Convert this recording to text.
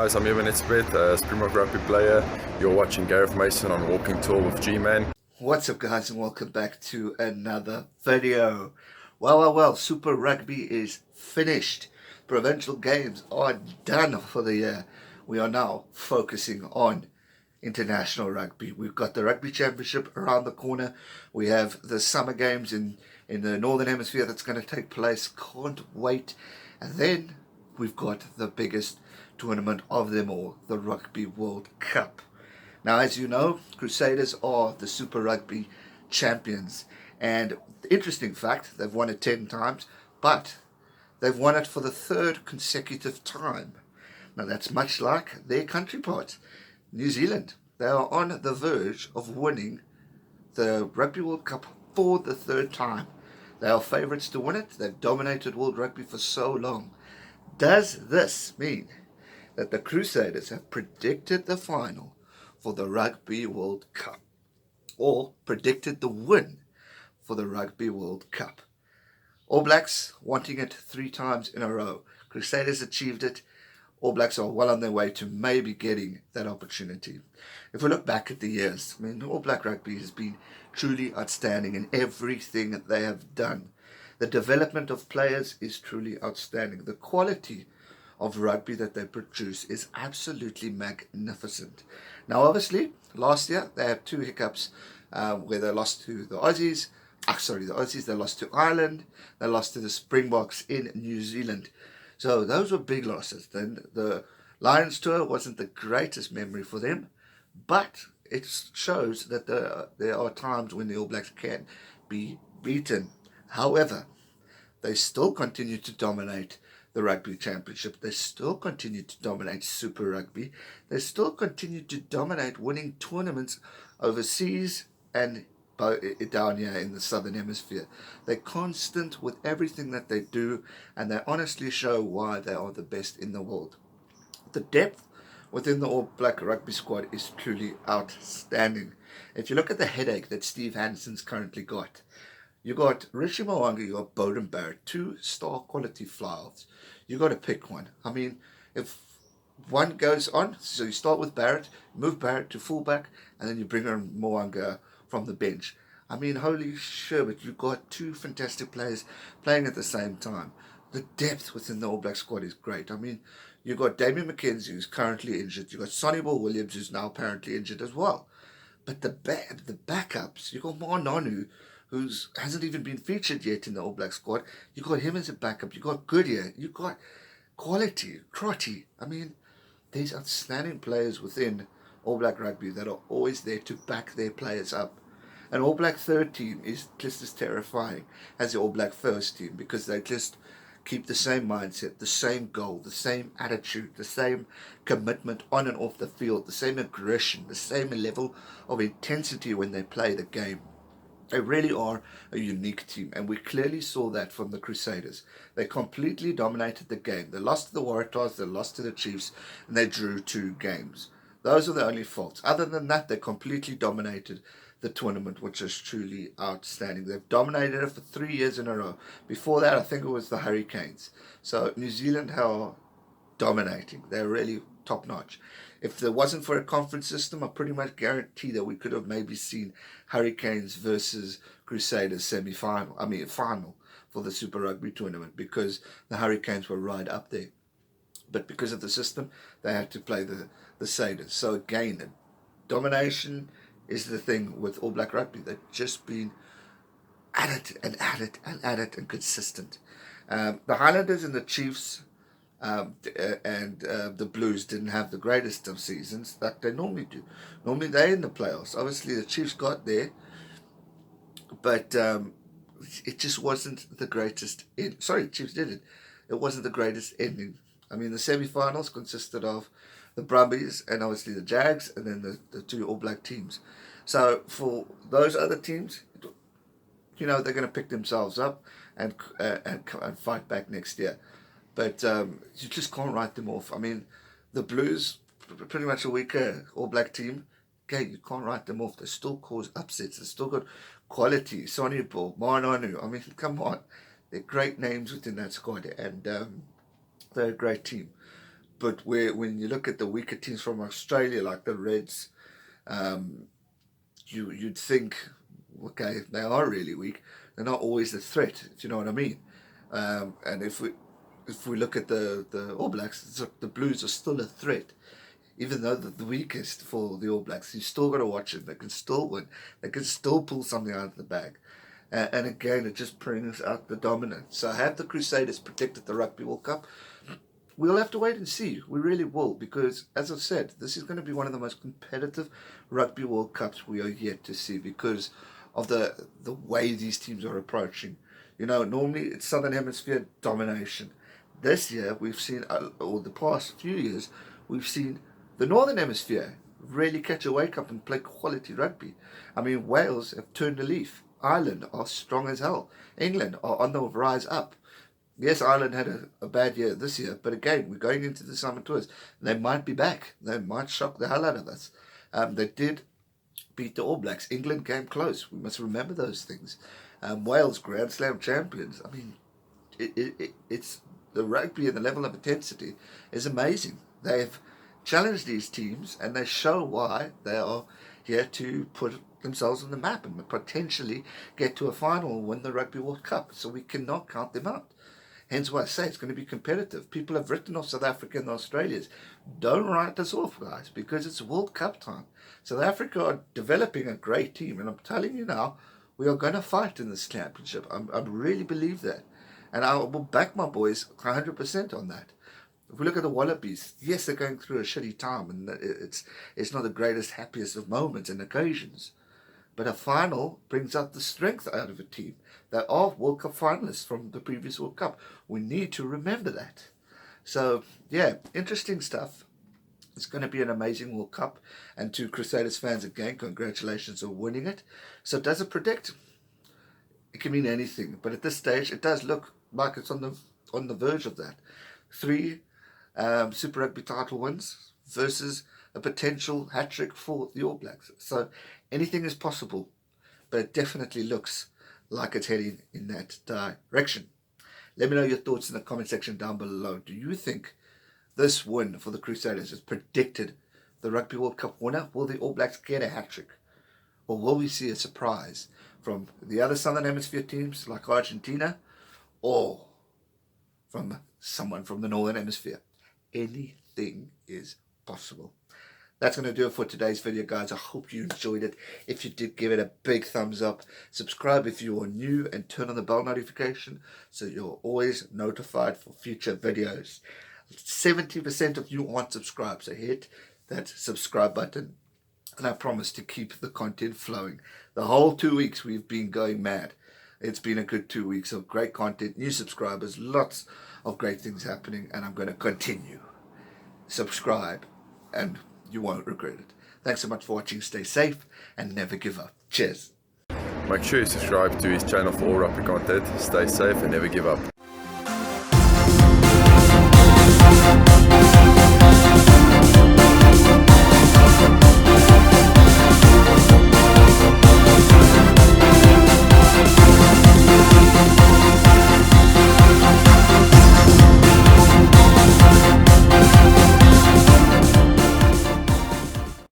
guys, I'm Evan Etzbeth, a Super Rugby player. You're watching Gareth Mason on Walking Tour with G-Man. What's up, guys, and welcome back to another video. Well, Super Rugby is finished. Provincial games are done for the year. We are now focusing on international rugby. We've got the Rugby Championship around the corner. We have the summer games in the Northern Hemisphere that's going to take place. Can't wait. And then we've got the biggest tournament of them all, the Rugby World Cup. Now, as you know, Crusaders are the Super Rugby champions. And the interesting fact, they've won it 10 times, but they've won it for the third consecutive time. Now, that's much like their counterparts, New Zealand. They are on the verge of winning the Rugby World Cup for the third time. They are favourites to win it. They've dominated World Rugby for so long. Does this mean that the Crusaders have predicted the final for the Rugby World Cup, or predicted the win for the Rugby World Cup? All Blacks wanting it 3 times in a row. Crusaders achieved it. All Blacks are well on their way to maybe getting that opportunity. If we look back at the years, All Black Rugby has been truly outstanding in everything that they have done. The development of players is truly outstanding. The quality of rugby that they produce is absolutely magnificent. Now, obviously, last year they had 2 hiccups where they lost to the Aussies. The Aussies, they lost to Ireland. They lost to the Springboks in New Zealand. So those were big losses. Then the Lions tour wasn't the greatest memory for them, but it shows that there are times when the All Blacks can be beaten. However, they still continue to dominate the Rugby Championship. They still continue to dominate Super Rugby. They still continue to dominate winning tournaments overseas and down here in the Southern Hemisphere. They're constant with everything that they do, and they honestly show why they are the best in the world. The depth within the All Black Rugby squad is truly outstanding. If you look at the headache that Steve Hansen's currently got, you got Richie Mo'unga, you got Beauden Barrett, 2 star quality fly-offs. You got to pick one. If one goes on, so you start with Barrett, move Barrett to fullback, and then you bring on Mo'unga from the bench. Holy sherbet, you've got 2 fantastic players playing at the same time. The depth within the All Black squad is great. You've got Damien McKenzie, who's currently injured. You've got Sonny Ball Williams, who's now apparently injured as well. But the backups, you've got Marnonu, who hasn't even been featured yet in the All Black squad. You got him as a backup. You got Goodyear. You got quality, Crotty. There's outstanding players within All Black Rugby that are always there to back their players up. An All Black third team is just as terrifying as the All Black first team, because they just keep the same mindset, the same goal, the same attitude, the same commitment on and off the field, the same aggression, the same level of intensity when they play the game. They really are a unique team, and we clearly saw that from the Crusaders. They completely dominated the game. They lost to the Waratahs, they lost to the Chiefs, and they drew 2 games. Those are the only faults. Other than that, they completely dominated the tournament, which is truly outstanding. They've dominated it for 3 years in a row. Before that, I think it was the Hurricanes. So New Zealand are dominating. They're really top-notch. If there wasn't for a conference system, I pretty much guarantee that we could have maybe seen Hurricanes versus Crusaders final for the Super Rugby tournament, because the Hurricanes were right up there. But because of the system, they had to play the Crusaders. So again, the domination is the thing with All Black Rugby. They've just been at it and consistent. The Highlanders and the Chiefs and the Blues didn't have the greatest of seasons that they normally do. Normally they're in the playoffs. Obviously the Chiefs got there, but it just wasn't the greatest. Chiefs did it. It wasn't the greatest ending. The semi-finals consisted of the Brumbies and obviously the Jags, and then the 2 All Black teams. So for those other teams, they're going to pick themselves up and fight back next year. But you just can't write them off. The Blues, pretty much a weaker All Black team. Okay, you can't write them off. They still cause upsets. They still got quality. Sonny Ball, Marnonu. Come on. They're great names within that squad, and they're a great team. But when you look at the weaker teams from Australia, like the Reds, you'd think, okay, they are really weak. They're not always a threat, if you know what I mean. And if we look at the All Blacks, the Blues are still a threat. Even though they're the weakest for the All Blacks, you still got to watch them. They can still win. They can still pull something out of the bag. And again, it just brings out the dominance. So have the Crusaders predicted the Rugby World Cup? We'll have to wait and see. We really will, because, as I've said, this is going to be one of the most competitive Rugby World Cups we are yet to see because of the way these teams are approaching. You know, normally it's Southern Hemisphere domination. This year, we've seen, or the past few years, we've seen the Northern Hemisphere really catch a wake up and play quality rugby. I mean, Wales have turned a leaf. Ireland are strong as hell. England are on the rise up. Yes, Ireland had a bad year this year, but again, we're going into the summer tours. They might be back. They might shock the hell out of us. They did beat the All Blacks. England came close. We must remember those things. Wales, Grand Slam champions. I mean, it's the rugby and the level of intensity is amazing. They've challenged these teams, and they show why they are here to put themselves on the map and potentially get to a final and win the Rugby World Cup. So we cannot count them out. Hence why I say it's going to be competitive. People have written off South Africa and the Australians. Don't write us off, guys, because it's World Cup time. South Africa are developing a great team, and I'm telling you now, we are going to fight in this championship. I really believe that. And I will back my boys 100% on that. If we look at the Wallabies, yes, they're going through a shitty time, and it's not the greatest, happiest of moments and occasions. But a final brings out the strength out of a team. They are World Cup finalists from the previous World Cup. We need to remember that. So, yeah, interesting stuff. It's going to be an amazing World Cup. And to Crusaders fans, again, congratulations on winning it. So does it predict? It can mean anything. But at this stage, it does look like it's on the verge of that. 3 Super Rugby title wins versus a potential hat-trick for the All Blacks. So anything is possible, but it definitely looks like it's heading in that direction. Let me know your thoughts in the comment section down below. Do you think this win for the Crusaders has predicted the Rugby World Cup winner? Will the All Blacks get a hat-trick? Or will we see a surprise from the other Southern Hemisphere teams like Argentina or from someone from the Northern Hemisphere? Anything is possible. That's going to do it for today's video, guys. I hope you enjoyed it. If you did, give it a big thumbs up. Subscribe if you are new and turn on the bell notification so you're always notified for future videos. 70% of you aren't subscribed, so hit that subscribe button. And I promise to keep the content flowing. The whole 2 weeks we've been going mad. It's been a good 2 weeks of great content, new subscribers, lots of great things happening, and I'm going to continue. Subscribe, and you won't regret it. Thanks so much for watching. Stay safe and never give up. Cheers. Make sure you subscribe to his channel for all rugby content. Stay safe and never give up.